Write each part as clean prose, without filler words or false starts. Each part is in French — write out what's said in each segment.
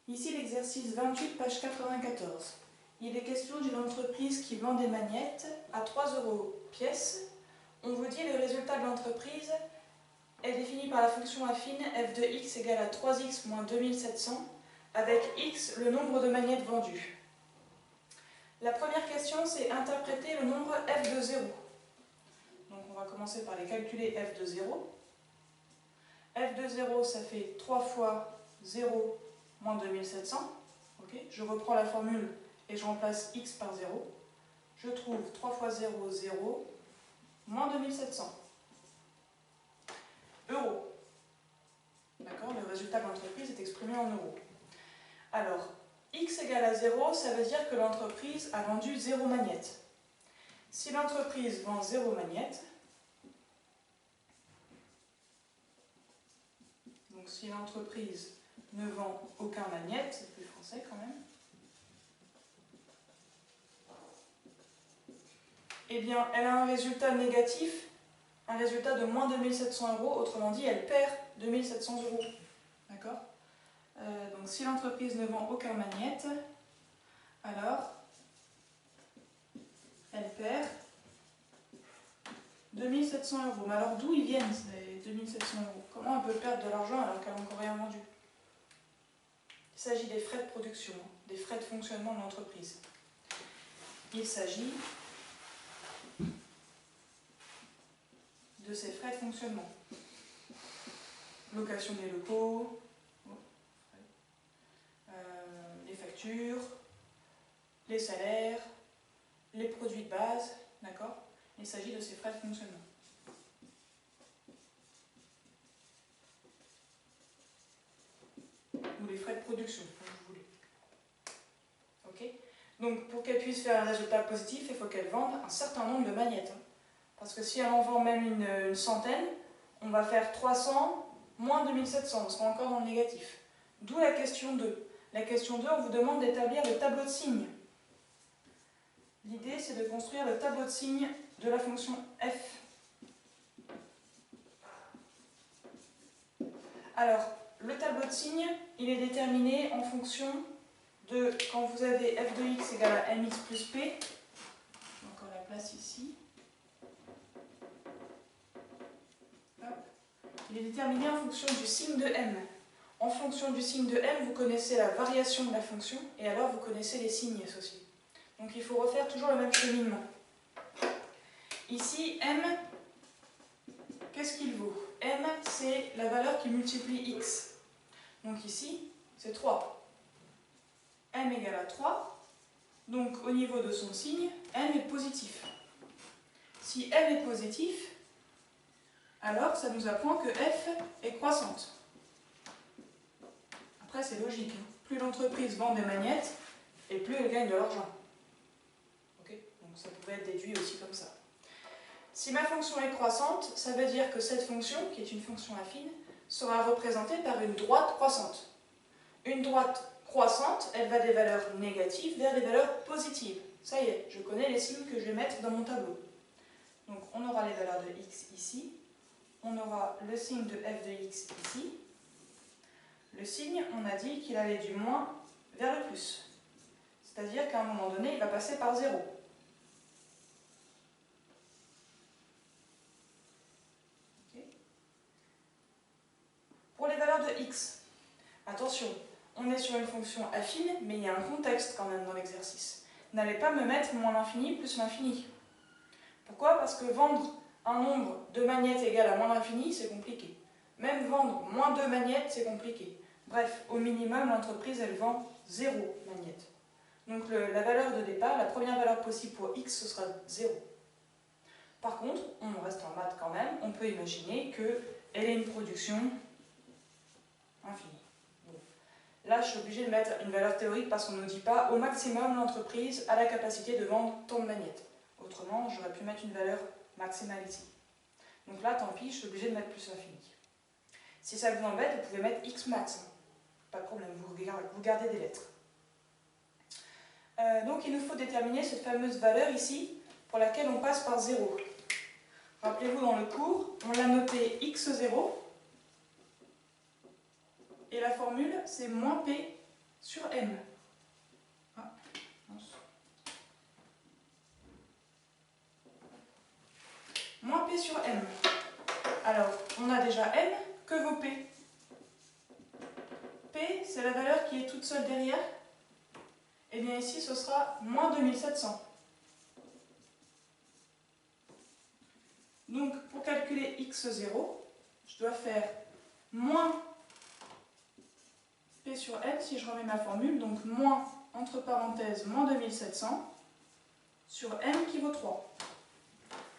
Ici l'exercice 28, page 94. Il est question d'une entreprise qui vend des magnettes à 3 € pièce. On vous dit le résultat de l'entreprise est défini par la fonction affine f de x égale à 3x moins 2700 avec x le nombre de magnettes vendues. La première question, c'est interpréter le nombre f de 0. Donc on va commencer par les calculer f de 0. f de 0, ça fait 3 fois 0 moins 2700. Okay. Je reprends la formule et je remplace x par 0. Je trouve 3 fois 0, 0, moins 2700. Euros. D'accord, le résultat de l'entreprise est exprimé en euros. Alors, x égale à 0, ça veut dire que l'entreprise a vendu 0 magnette. Si l'entreprise vend 0 magnette, donc si l'entreprise ne vend aucun magnette, c'est plus français quand même, eh bien, elle a un résultat négatif, un résultat de moins 2700 €, autrement dit, elle perd 2700 €. D'accord ? Donc, si l'entreprise ne vend aucun magnette, alors elle perd 2700 €. Mais alors, d'où ils viennent ces 2700 €? Comment elle peut perdre de l'argent alors qu'elle n'a encore rien vendu? Il s'agit des frais de production, des frais de fonctionnement de l'entreprise. Il s'agit de ces frais de fonctionnement. Location des locaux, les factures, les salaires, les produits de base, d'accord? Il s'agit de ces frais de fonctionnement. Ou les frais de production, comme vous voulez. Ok? Donc, pour qu'elle puisse faire un résultat positif, il faut qu'elle vende un certain nombre de magnettes. Parce que si elle en vend même une centaine, on va faire 300 moins 2700, on sera encore dans le négatif. D'où la question 2. La question 2, on vous demande d'établir le tableau de signes. L'idée, c'est de construire le tableau de signes de la fonction f. Alors, le tableau de signes, il est déterminé en fonction de, quand vous avez f de x égale à mx plus p, encore la place ici, hop. Il est déterminé en fonction du signe de m. En fonction du signe de m, vous connaissez la variation de la fonction, et alors vous connaissez les signes associés. Donc il faut refaire toujours le même cheminement. Ici, m, qu'est-ce qu'il vaut? M, c'est la valeur qui multiplie x. Donc ici, c'est 3. M égale à 3. Donc au niveau de son signe, m est positif. Si m est positif, alors ça nous apprend que f est croissante. Après, c'est logique. Plus l'entreprise vend des magnettes, et plus elle gagne de l'argent. Okay, donc ça pouvait être déduit aussi comme ça. Si ma fonction est croissante, ça veut dire que cette fonction, qui est une fonction affine, sera représentée par une droite croissante. Une droite croissante, elle va des valeurs négatives vers des valeurs positives. Ça y est, je connais les signes que je vais mettre dans mon tableau. Donc on aura les valeurs de x ici, on aura le signe de f de x ici. Le signe, on a dit qu'il allait du moins vers le plus. C'est-à-dire qu'à un moment donné, il va passer par 0. Okay. Pour les valeurs de x, attention, on est sur une fonction affine, mais il y a un contexte quand même dans l'exercice. N'allez pas me mettre moins l'infini plus l'infini. Pourquoi? Parce que vendre un nombre de magnettes égal à moins l'infini, c'est compliqué. Même vendre moins 2 magnettes, c'est compliqué. Bref, au minimum, l'entreprise, elle vend 0 magnettes. Donc la valeur de départ, la première valeur possible pour x, ce sera 0. Par contre, on reste en maths quand même, on peut imaginer qu'elle ait une production infinie. Bon. Là, je suis obligée de mettre une valeur théorique parce qu'on ne nous dit pas au maximum l'entreprise a la capacité de vendre tant de magnettes. Autrement, j'aurais pu mettre une valeur maximale ici. Donc là, tant pis, je suis obligée de mettre plus l'infini. Si ça vous embête, vous pouvez mettre x max. Pas de problème, vous gardez des lettres. Donc il nous faut déterminer cette fameuse valeur ici, pour laquelle on passe par 0. Rappelez-vous, dans le cours, on l'a noté x0, et la formule, c'est moins p sur M. Ah, moins P sur M. Alors, on a déjà M, que vaut P? P, c'est la valeur qui est toute seule derrière. Et bien ici, ce sera moins 2700. Donc, pour calculer x0, je dois faire moins P sur M, si je remets ma formule, donc moins, entre parenthèses, moins 2700, sur M qui vaut 3.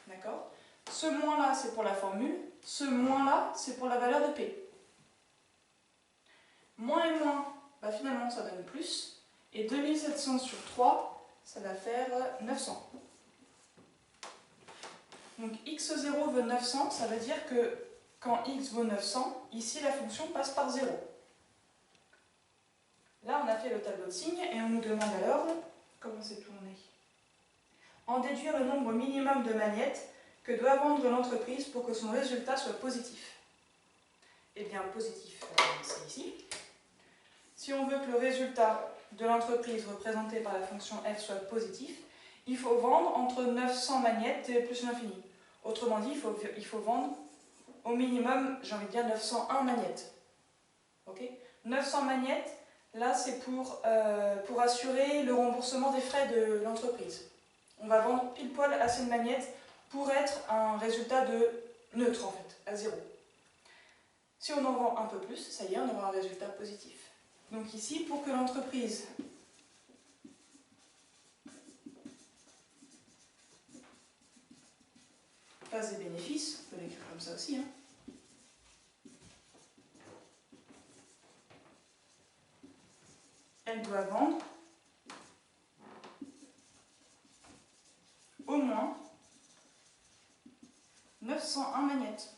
D'accord? Ce moins-là, c'est pour la formule, ce moins-là, c'est pour la valeur de P. Moins et moins, bah finalement, ça donne plus, et 2700 sur 3, ça va faire 900. Donc x0 vaut 900, ça veut dire que quand x vaut 900, ici la fonction passe par 0. Là, on a fait le tableau de signes et on nous demande alors comment c'est tourné. En déduire le nombre minimum de magnettes que doit vendre l'entreprise pour que son résultat soit positif. Eh bien, positif, c'est ici. Si on veut que le résultat de l'entreprise représenté par la fonction f soit positif, il faut vendre entre 900 magnettes et plus l'infini. Autrement dit, il faut vendre au minimum, j'ai envie de dire 901 magnettes. Ok ? 900 magnettes, là c'est pour assurer le remboursement des frais de l'entreprise. On va vendre pile poil assez de magnettes pour être un résultat de neutre en fait, à 0. Si on en vend un peu plus, ça y est, on aura un résultat positif. Donc ici, pour que l'entreprise fasse des bénéfices, on peut l'écrire comme ça aussi, hein. Elle doit vendre au moins 901 magnettes.